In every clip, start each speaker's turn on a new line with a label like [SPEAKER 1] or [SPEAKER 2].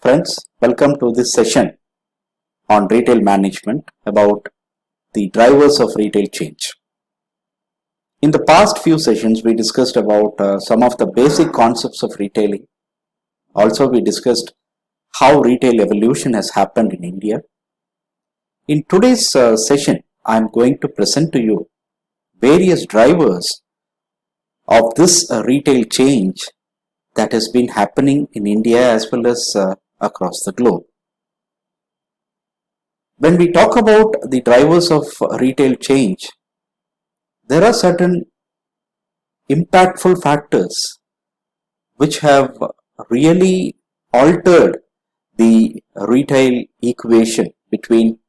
[SPEAKER 1] Friends, welcome to this session on retail management about the drivers of retail change. In the past few sessions, we discussed about some of the basic concepts of retailing. Also, we discussed how retail evolution has happened in India. In today's session, I am going to present to you various drivers of this retail change that has been happening in India as well as across the globe. When we talk about the drivers of retail change, there are certain impactful factors which have really altered the retail equation between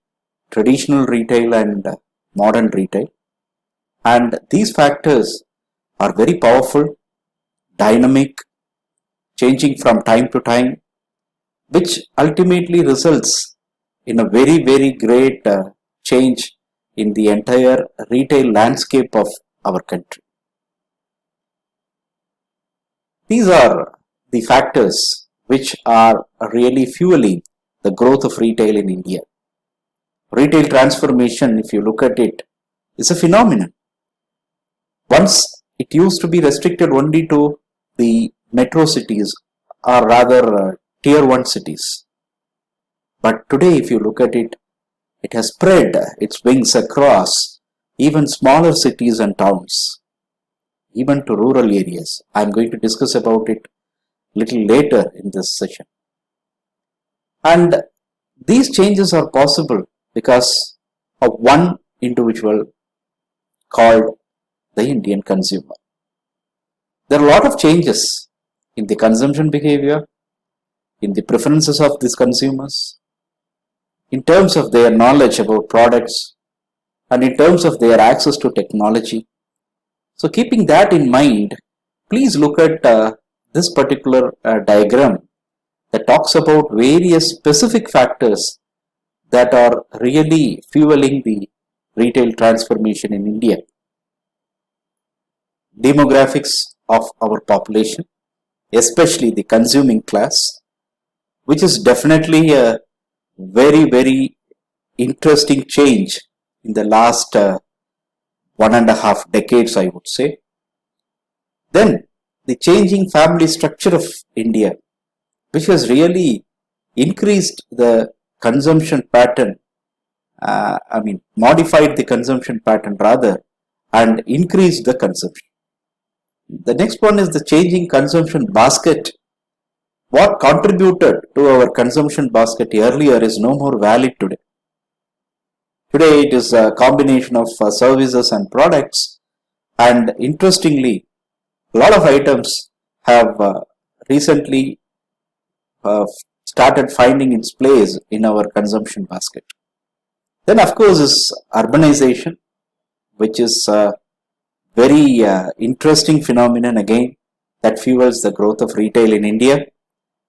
[SPEAKER 1] traditional retail and modern retail. And these factors are very powerful, dynamic, changing from time to time, which ultimately results in a very great change in the entire retail landscape of our country. These are the factors which are really fueling the growth of retail in India. Retail transformation, if you look at it, is a phenomenon. Once it used to be restricted only to the metro cities, or rather tier 1 cities. But today, if you look at it, it has spread its wings across even smaller cities and towns, even to rural areas. I am going to discuss about it little later in this session. And these changes are possible because of one individual called the Indian consumer. There are a lot of changes in the consumption behavior, in the preferences of these consumers, in terms of their knowledge about products, and in terms of their access to technology. So keeping that in mind, please look at this particular diagram that talks about various specific factors that are really fueling the retail transformation in India. Demographics of our population, especially the consuming class, which is definitely a very interesting change in the last 1.5 decades, I would say. Then the changing family structure of India, which has really increased the consumption pattern, modified the consumption pattern rather, and increased the consumption. The next one is the changing consumption basket. What contributed to our consumption basket earlier is no more valid today. Today it is a combination of services and products, and interestingly, a lot of items have recently started finding its place in our consumption basket. Then of course is urbanization, which is a very interesting phenomenon again that fuels the growth of retail in India.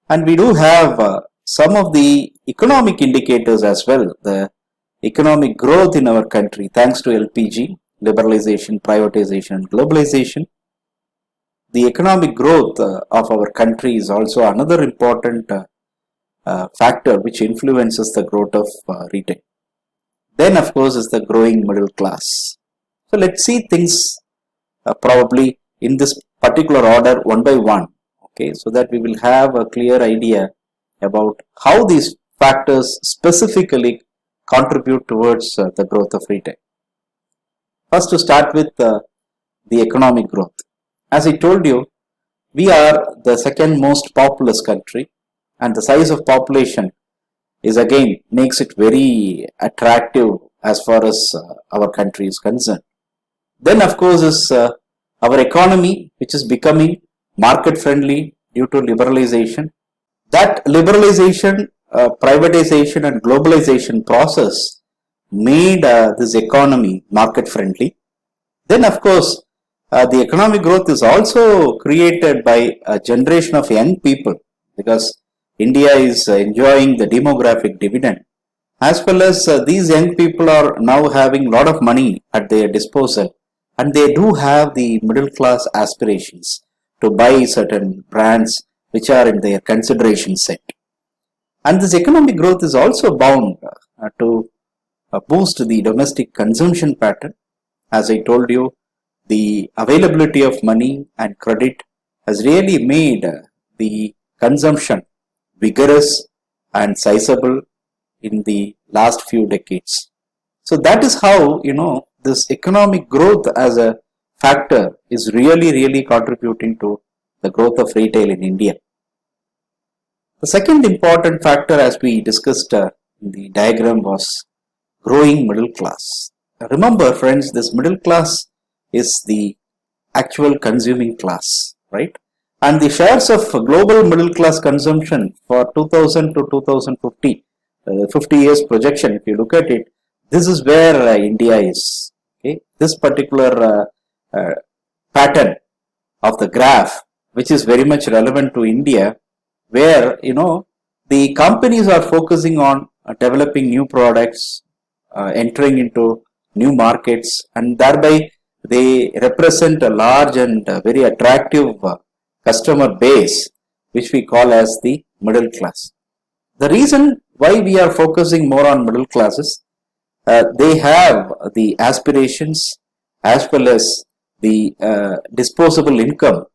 [SPEAKER 1] And we do have some of the economic indicators as well, the economic growth in our country thanks to LPG, liberalization, privatization and globalization. The economic growth of our country is also another important factor which influences the growth of retail. Then of course is the growing middle class. So let's see things probably in this particular order one by one. Okay, so that we will have a clear idea about how these factors specifically contribute towards the growth of retail. First, to start with the economic growth. As I told you, we are the second most populous country, and the size of population is again makes it very attractive as far as our country is concerned. Then of course is our economy, which is becoming market friendly due to liberalization. That liberalization, privatization and globalization process made this economy market friendly. Then of course the economic growth is also created by a generation of young people, because India is enjoying the demographic dividend, as well as these young people are now having a lot of money at their disposal, and they do have the middle class aspirations to buy certain brands which are in their consideration set. And this economic growth is also bound to boost the domestic consumption pattern. As I told you, the availability of money and credit has really made the consumption vigorous and sizable in the last few decades. So that is how, this economic growth as a factor is really contributing to the growth of retail in India. The second important factor, as we discussed in the diagram, was growing middle class. Remember, friends, this middle class is the actual consuming class, right? And the shares of global middle class consumption for 2000 to 2050, 50 years projection, if you look at it, this is where India is. Okay, this particular pattern of the graph, which is very much relevant to India, where the companies are focusing on developing new products, entering into new markets, and thereby they represent a large and very attractive customer base, which we call as the middle class. The reason why we are focusing more on middle classes, they have the aspirations as well as the disposable income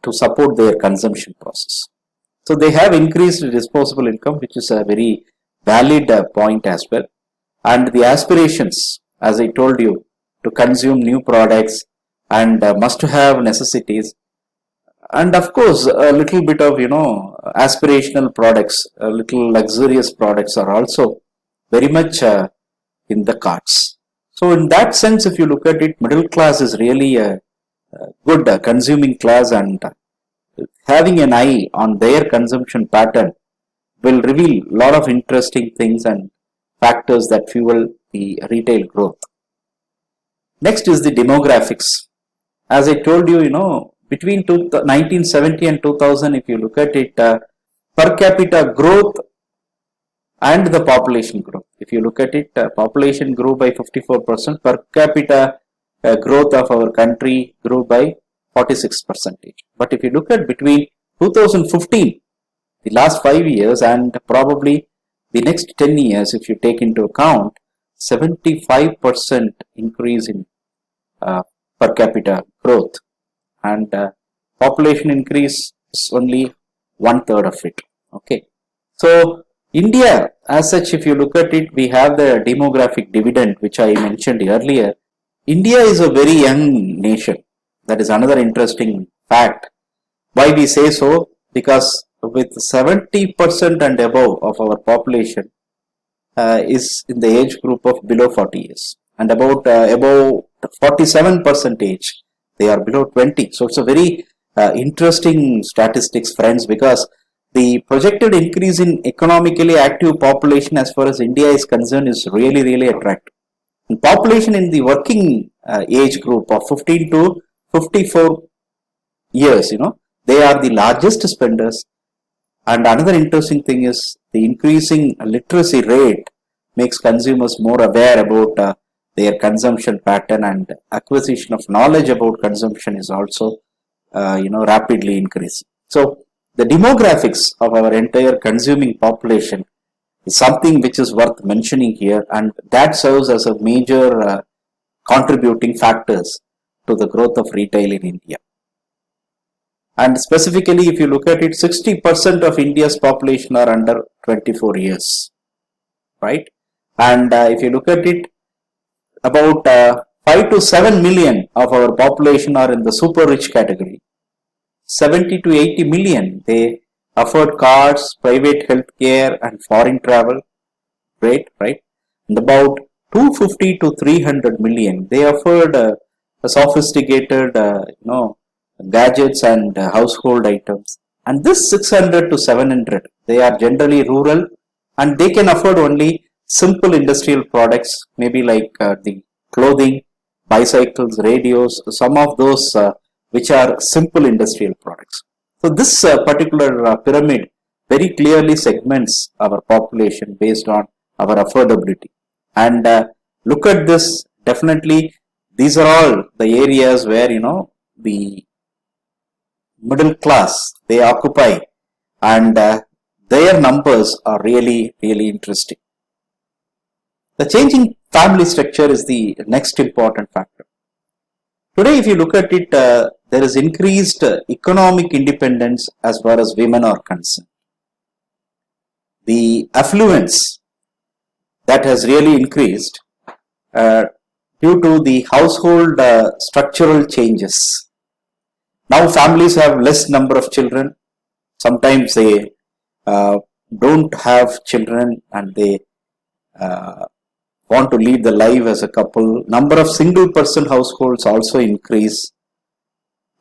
[SPEAKER 1] to support their consumption process. So they have increased disposable income, which is a very valid point as well. And the aspirations, as I told you, to consume new products and must-have necessities, and of course a little bit of aspirational products, little luxurious products are also very much in the cards. So in that sense, if you look at it, middle class is really a good consuming class, and having an eye on their consumption pattern will reveal a lot of interesting things and factors that fuel the retail growth. Next is the demographics. As I told you, between 1970 and 2000, if you look at it, per capita growth and the population growth. If you look at it, population grew by 54%, per capita growth of our country grew by 46%. But if you look at between 2015, the last 5 years, and probably the next 10 years, if you take into account, 75% increase in per capita growth, and population increase is only 1/3 of it. Okay, so India as such, if you look at it, we have the demographic dividend which I mentioned earlier. India is a very young nation. That is another interesting fact. Why we say so? Because with 70% and above of our population is in the age group of below 40 years, and about above 47% age, they are below 20. So it's a very interesting statistics, friends, because the projected increase in economically active population as far as India is concerned is really attractive. And population in the working age group of 15 to 54 years, they are the largest spenders. And another interesting thing is the increasing literacy rate makes consumers more aware about their consumption pattern, and acquisition of knowledge about consumption is also rapidly increasing. So the demographics of our entire consuming population is something which is worth mentioning here, and that serves as a major contributing factors to the growth of retail in India. And specifically, if you look at it, 60% of India's population are under 24 years, right? And if you look at it, about 5 to 7 million of our population are in the super rich category. 70 to 80 million, they afford cars, private health care, and foreign travel. Great, right? And about 250 to 300 million, they afford a sophisticated, gadgets and household items. And this 600 to 700, they are generally rural, and they can afford only simple industrial products, maybe like the clothing, bicycles, radios, some of those which are simple industrial products. So this particular pyramid very clearly segments our population based on our affordability. And look at this, definitely these are all the areas where the middle class they occupy, and their numbers are really, really interesting. The changing family structure is the next important factor. Today, if you look at it, there is increased economic independence as far as women are concerned. The affluence that has really increased due to the household structural changes. Now families have less number of children. Sometimes they don't have children and they want to lead the life as a couple. Number of single person households also increase,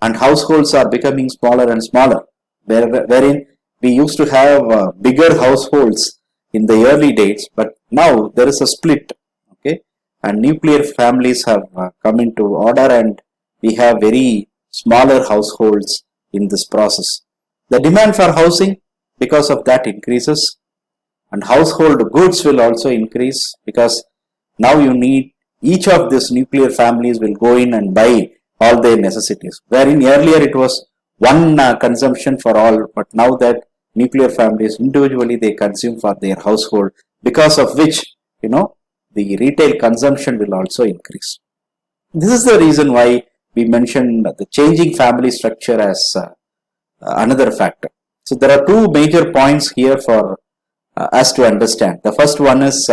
[SPEAKER 1] and households are becoming smaller and smaller, wherein we used to have bigger households in the early days, but now there is a split, okay, and nuclear families have come into order, and we have very smaller households in this process. The demand for housing because of that increases, and household goods will also increase because now you need, each of these nuclear families will go in and buy all their necessities, wherein earlier it was one consumption for all, but now that nuclear families individually they consume for their household, because of which the retail consumption will also increase. This is the reason why we mentioned the changing family structure as another factor. So there are two major points here for us to understand. The first one is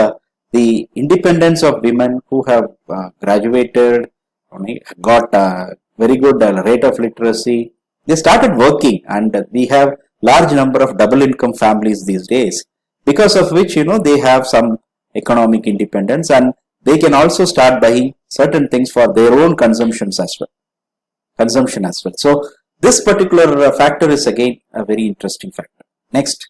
[SPEAKER 1] the independence of women who have graduated, got a very good rate of literacy. They started working, and we have large number of double income families these days, because of which they have some economic independence, and they can also start buying certain things for their own consumption as well. So this particular factor is again a very interesting factor. Next,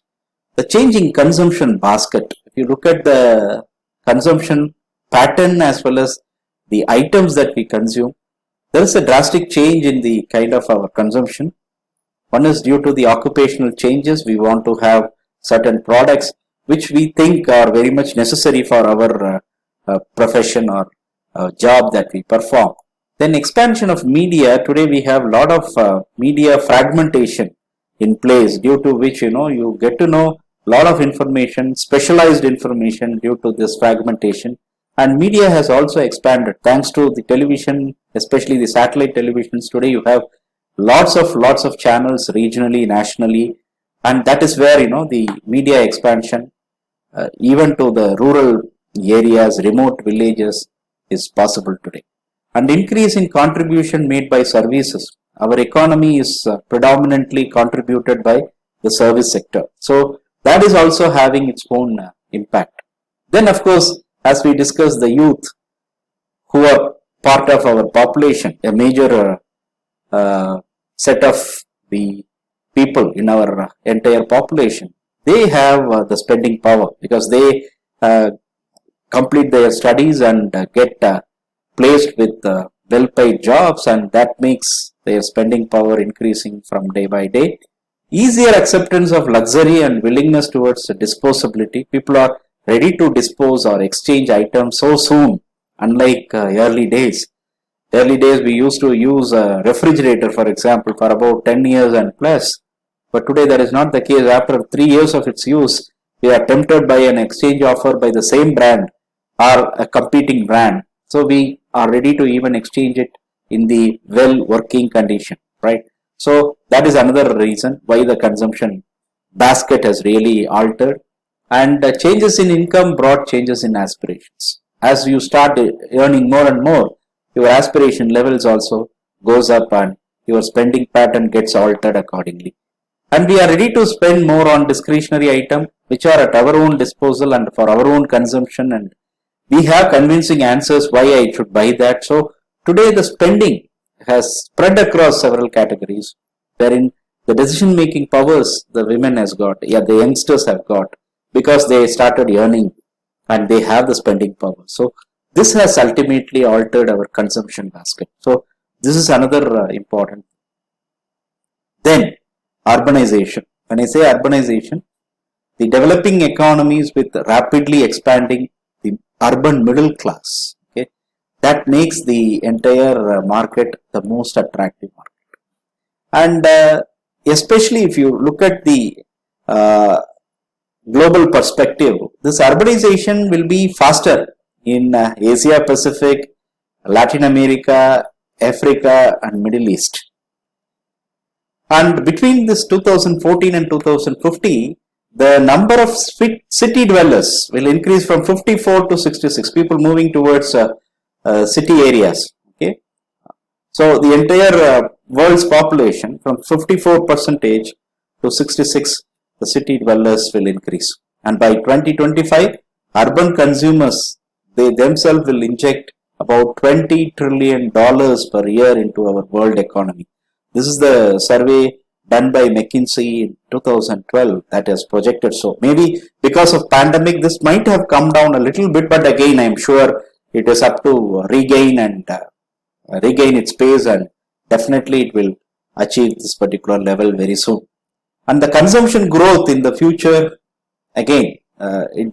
[SPEAKER 1] the changing consumption basket. If you look at the consumption pattern as well as the items that we consume, there is a drastic change in the kind of our consumption. One is due to the occupational changes. We want to have certain products which we think are very much necessary for our profession or job that we perform. Then expansion of media. Today we have a lot of media fragmentation in place, due to which you get to know a lot of information, specialized information, due to this fragmentation. And media has also expanded thanks to the television, especially the satellite televisions. Today you have lots of channels regionally, nationally, and that is where the media expansion even to the rural areas, remote villages is possible today. And increase in contribution made by services. Our economy is predominantly contributed by the service sector. So that is also having its own impact. Then of course, as we discussed, the youth who are part of our population, a major set of the people in our entire population, they have the spending power because they complete their studies and get placed with well-paid jobs, and that makes their spending power increasing from day by day. Easier acceptance of luxury and willingness towards disposability. People are ready to dispose or exchange items so soon, unlike early days. Early days we used to use a refrigerator, for example, for about 10 years and plus. But today that is not the case. After 3 years of its use, we are tempted by an exchange offer by the same brand or a competing brand. So we are ready to even exchange it in the well working condition, right? So that is another reason why the consumption basket has really altered. And changes in income brought changes in aspirations. As you start earning more and more, your aspiration levels also goes up and your spending pattern gets altered accordingly. And we are ready to spend more on discretionary items which are at our own disposal and for our own consumption, and we have convincing answers why I should buy that. So today the spending has spread across several categories, wherein the decision making powers the women has got, the youngsters have got, because they started earning and they have the spending power. So this has ultimately altered our consumption basket. So this is another important. Then urbanization. When I say urbanization, the developing economies with rapidly expanding the urban middle class, okay, that makes the entire market the most attractive market. And especially if you look at the global perspective, this urbanization will be faster in Asia Pacific, Latin America, Africa, and Middle East. And between this 2014 and 2050, the number of city dwellers will increase from 54 to 66. People moving towards city areas. Okay, so the entire world's population from 54 percentage to 66, the city dwellers will increase. And by 2025, urban consumers, they themselves will inject about $20 trillion per year into our world economy. This is the survey done by McKinsey in 2012 that has projected. So maybe because of pandemic, this might have come down a little bit, but again, I'm sure it is up to regain its pace, and definitely it will achieve this particular level very soon. And the consumption growth in the future, again, it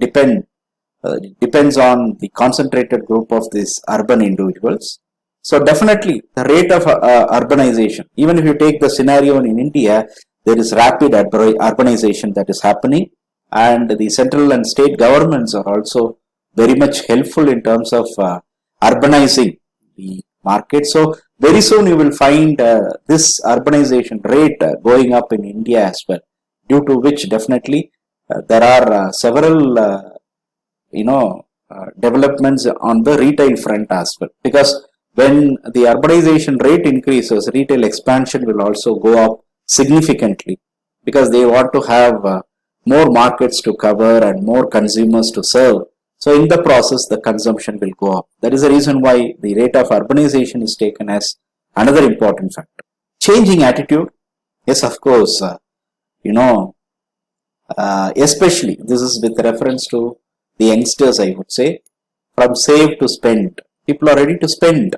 [SPEAKER 1] depends on the concentrated group of these urban individuals. So definitely the rate of urbanization, even if you take the scenario in India, there is rapid urbanization that is happening, and the central and state governments are also very much helpful in terms of urbanizing the market. So very soon you will find this urbanization rate going up in India as well, due to which definitely there are several developments on the retail front as well, because when the urbanization rate increases, retail expansion will also go up significantly, because they want to have more markets to cover and more consumers to serve. So in the process, the consumption will go up. That is the reason why the rate of urbanization is taken as another important factor. Changing attitude, yes, of course, especially this is with reference to the youngsters, I would say, from save to spend. People are ready to spend.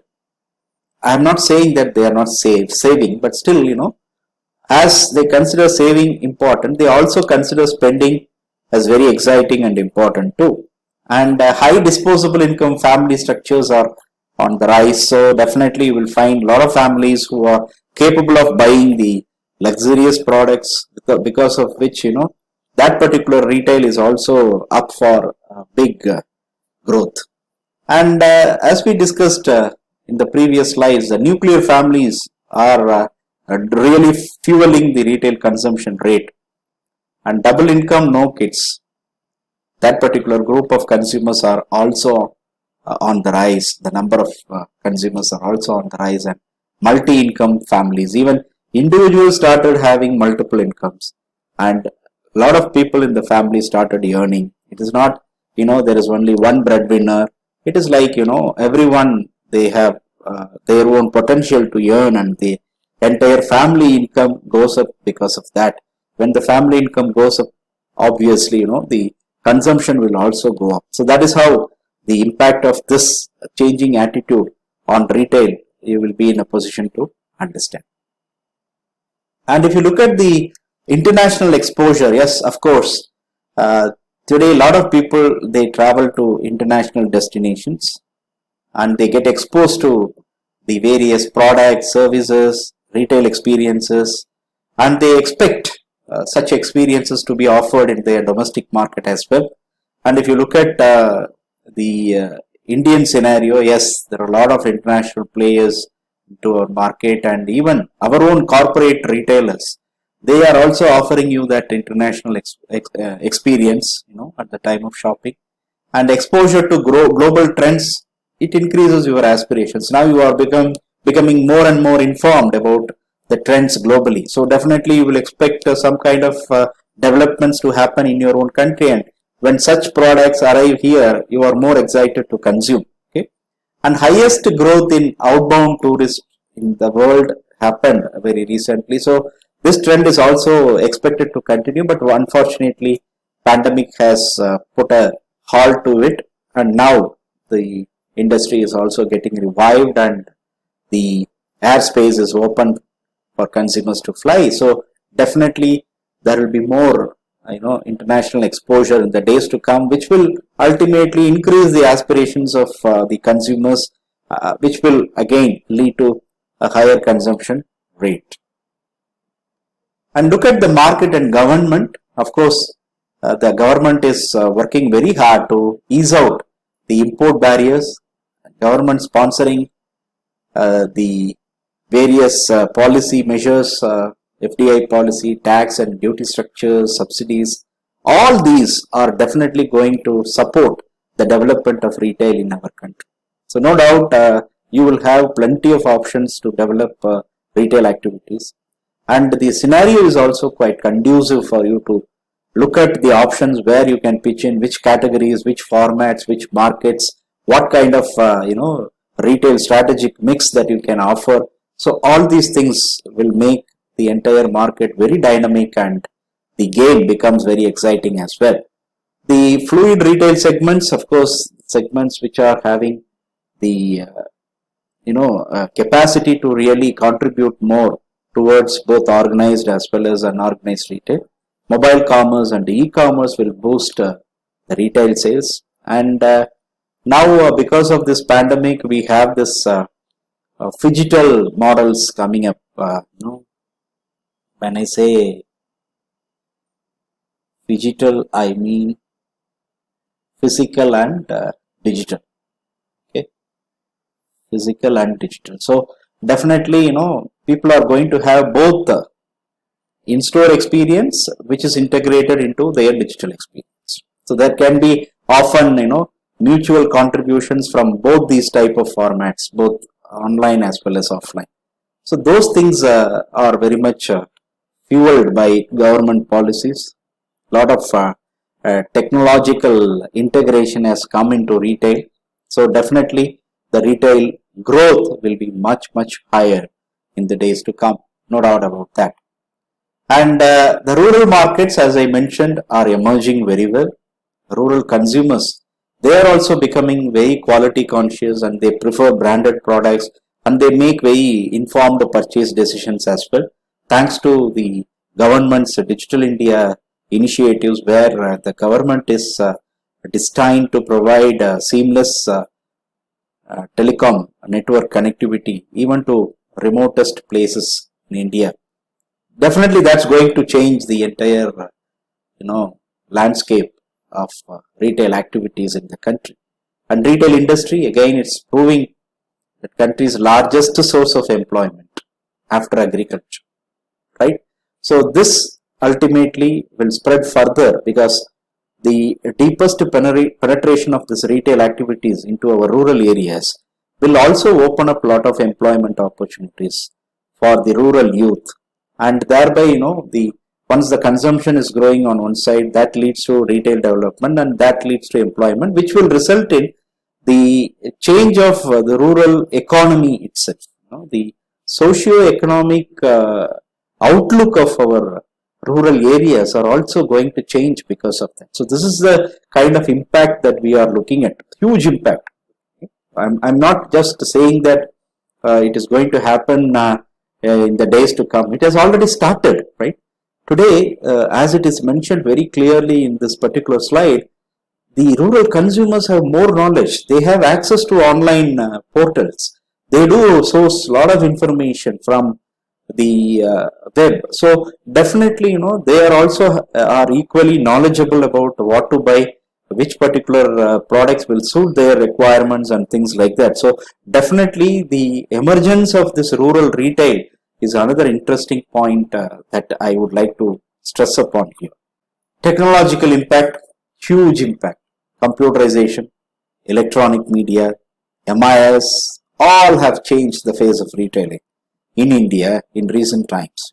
[SPEAKER 1] I am not saying that they are not saving, but still, as they consider saving important, they also consider spending as very exciting and important too. And high disposable income family structures are on the rise. So definitely you will find a lot of families who are capable of buying the luxurious products, because of which, that particular retail is also up for big growth. And as we discussed in the previous slides, the nuclear families are really fueling the retail consumption rate. And double income, no kids, that particular group of consumers are also on the rise. The number of consumers are also on the rise, and multi-income families, even individuals started having multiple incomes, and a lot of people in the family started earning. It is not, there is only one breadwinner. It is like, everyone, they have their own potential to earn, and the entire family income goes up because of that. When the family income goes up, obviously, the consumption will also go up. So that is how the impact of this changing attitude on retail, you will be in a position to understand. And if you look at the international exposure, yes, of course, today a lot of people, they travel to international destinations and they get exposed to the various products, services, retail experiences, and they expect such experiences to be offered in their domestic market as well. And if you look at the Indian scenario, yes, there are a lot of international players into our market, and even our own corporate retailers, they are also offering you that international experience, at the time of shopping. And exposure to global trends, it increases your aspirations. Now you are becoming more and more informed about the trends globally. So definitely you will expect some kind of developments to happen in your own country, and when such products arrive here, you are more excited to consume. Okay, and highest growth in outbound tourists in the world happened very recently. So this trend is also expected to continue, but unfortunately, pandemic has put a halt to it, and now the industry is also getting revived, and the airspace is open for consumers to fly. So definitely there will be more international exposure in the days to come, which will ultimately increase the aspirations of the consumers, which will again lead to a higher consumption rate. And look at the market and government. Of course, the government is working very hard to ease out the import barriers, government sponsoring the various policy measures, FDI policy, tax and duty structures, subsidies. All these are definitely going to support the development of retail in our country. So no doubt you will have plenty of options to develop retail activities, and the scenario is also quite conducive for you to look at the options where you can pitch in, which categories, which formats, which markets, what kind of retail strategic mix that you can offer. So all these things will make the entire market very dynamic, and the game becomes very exciting as well. The fluid retail segments, of course, segments which are having the capacity to really contribute more towards both organized as well as unorganized retail. Mobile commerce and e-commerce will boost the retail sales, and now because of this pandemic we have this phygital models coming up. When I say phygital, I mean physical and digital. Okay, physical and digital. So definitely, people are going to have both in-store experience which is integrated into their digital experience. So there can be often, mutual contributions from both these type of formats, both online as well as offline. So those things are very much fueled by government policies. A lot of technological integration has come into retail. So definitely the retail growth will be much higher in the days to come. No doubt about that. And the rural markets, as I mentioned, are emerging very well. Rural consumers, they are also becoming very quality conscious, and they prefer branded products, and they make very informed purchase decisions as well, thanks to the government's Digital India initiatives, where the government is destined to provide seamless telecom network connectivity even to remotest places in India. Definitely that's going to change the entire landscape of retail activities in the country. And retail industry, again, it's proving the country's largest source of employment after agriculture, right? So this ultimately will spread further, because the deepest penetration of this retail activities into our rural areas will also open up a lot of employment opportunities for the rural youth, and thereby once the consumption is growing on one side, that leads to retail development, and that leads to employment, which will result in the change of the rural economy itself. The socio-economic outlook of our rural areas are also going to change because of that. So this is the kind of impact that we are looking at, huge impact. I'm not just saying that it is going to happen in the days to come. It has already started, right? Today, as it is mentioned very clearly in this particular slide, the rural consumers have more knowledge. They have access to online portals. They do source a lot of information from the web. So definitely, they are also are equally knowledgeable about what to buy, which particular products will suit their requirements and things like that. So definitely the emergence of this rural retail is another interesting point that I would like to stress upon here. Technological impact, huge impact. Computerization, electronic media, MIS, all have changed the face of retailing in India in recent times.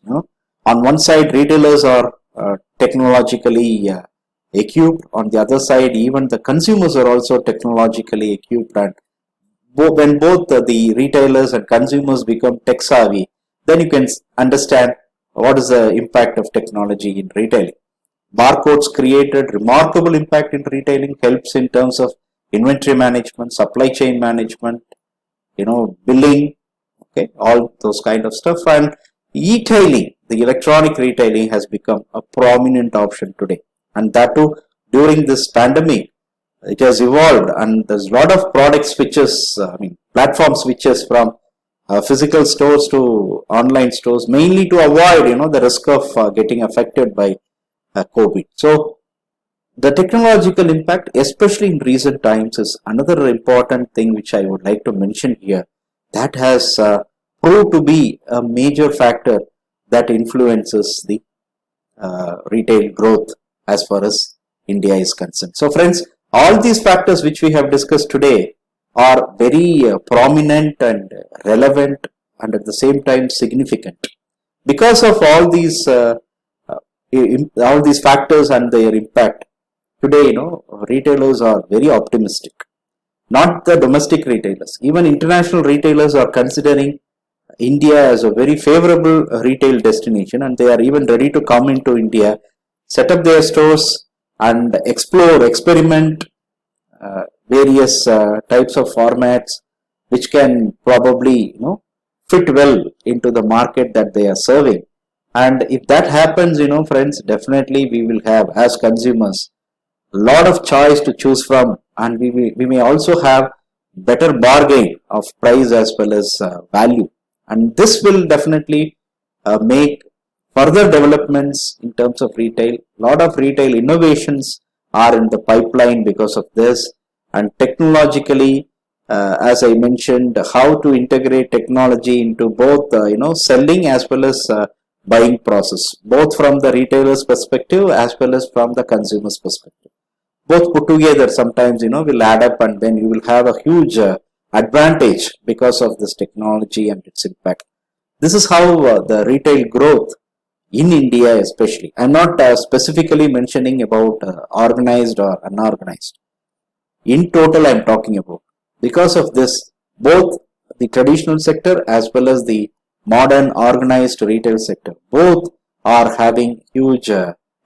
[SPEAKER 1] On one side, retailers are technologically equipped. On the other side, even the consumers are also technologically equipped, and when both the retailers and consumers become tech savvy, then you can understand what is the impact of technology in retailing. Barcodes created remarkable impact in retailing, helps in terms of inventory management, supply chain management, billing, okay, all those kind of stuff. And e-tailing, the electronic retailing, has become a prominent option today, and that too during this pandemic. It has evolved, and there's a lot of product switches, platform switches from physical stores to online stores, mainly to avoid the risk of getting affected by COVID. So The technological impact, especially in recent times, is another important thing which I would like to mention here, that has proved to be a major factor that influences the retail growth as far as India is concerned. So friends, all these factors which we have discussed today are very prominent and relevant and at the same time significant. Because of uh, all these factors and their impact, today, retailers are very optimistic. Not the domestic retailers, even international retailers are considering India as a very favorable retail destination, and they are even ready to come into India, set up their stores, and explore, experiment various types of formats which can probably fit well into the market that they are serving. And if that happens, friends, definitely we will have, as consumers, lot of choice to choose from, and we may also have better bargain of price as well as value, and this will definitely make further developments in terms of retail. Lot of retail innovations are in the pipeline because of this, and technologically, as I mentioned, how to integrate technology into both selling as well as buying process, both from the retailer's perspective as well as from the consumer's perspective. Both put together sometimes will add up, and then you will have a huge advantage because of this technology and its impact. This is how the retail growth in India, especially, I'm not specifically mentioning about organized or unorganized. In total, I'm talking about, because of this, both the traditional sector as well as the modern organized retail sector, both are having huge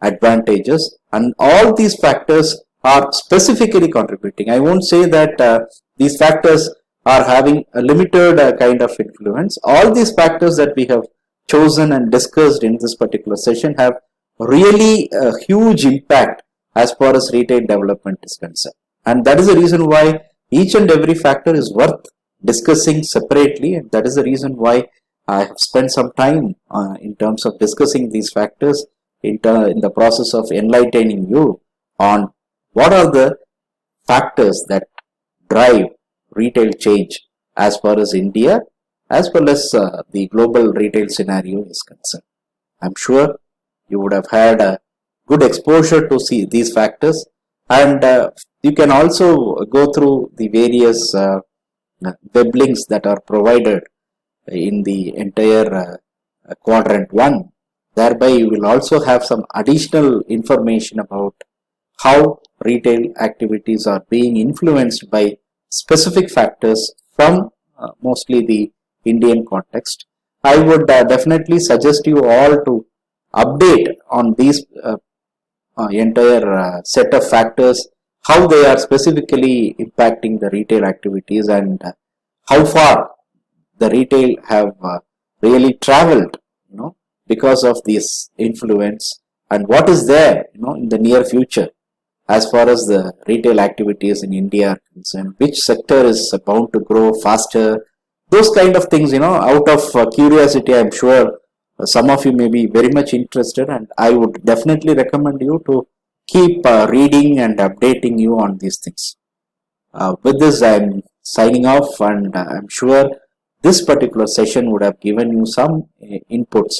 [SPEAKER 1] advantages, and all these factors are specifically contributing. I won't say that these factors are having a limited kind of influence. All these factors that we have chosen and discussed in this particular session have really a huge impact as far as retail development is concerned. And that is the reason why each and every factor is worth discussing separately, and that is the reason why I have spent some time in terms of discussing these factors in the process of enlightening you on what are the factors that drive retail change as far as India as well as the global retail scenario is concerned. I'm sure you would have had a good exposure to see these factors, and you can also go through the various web links that are provided in the entire quadrant 1. Thereby you will also have some additional information about how retail activities are being influenced by specific factors from mostly the Indian context. I would definitely suggest you all to update on these entire set of factors, how they are specifically impacting the retail activities, and how far the retail have really traveled, because of this influence, and what is there, in the near future as far as the retail activities in India are concerned, which sector is bound to grow faster, those kind of things, out of curiosity. I'm sure some of you may be very much interested, and I would definitely recommend you to keep reading and updating you on these things. With this, I'm signing off, and I'm sure this particular session would have given you some inputs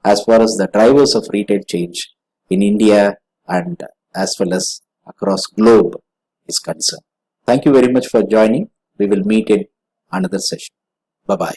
[SPEAKER 1] as far as the drivers of retail change in India and as well as across globe is concerned. Thank you very much for joining. We will meet in another session. Bye bye.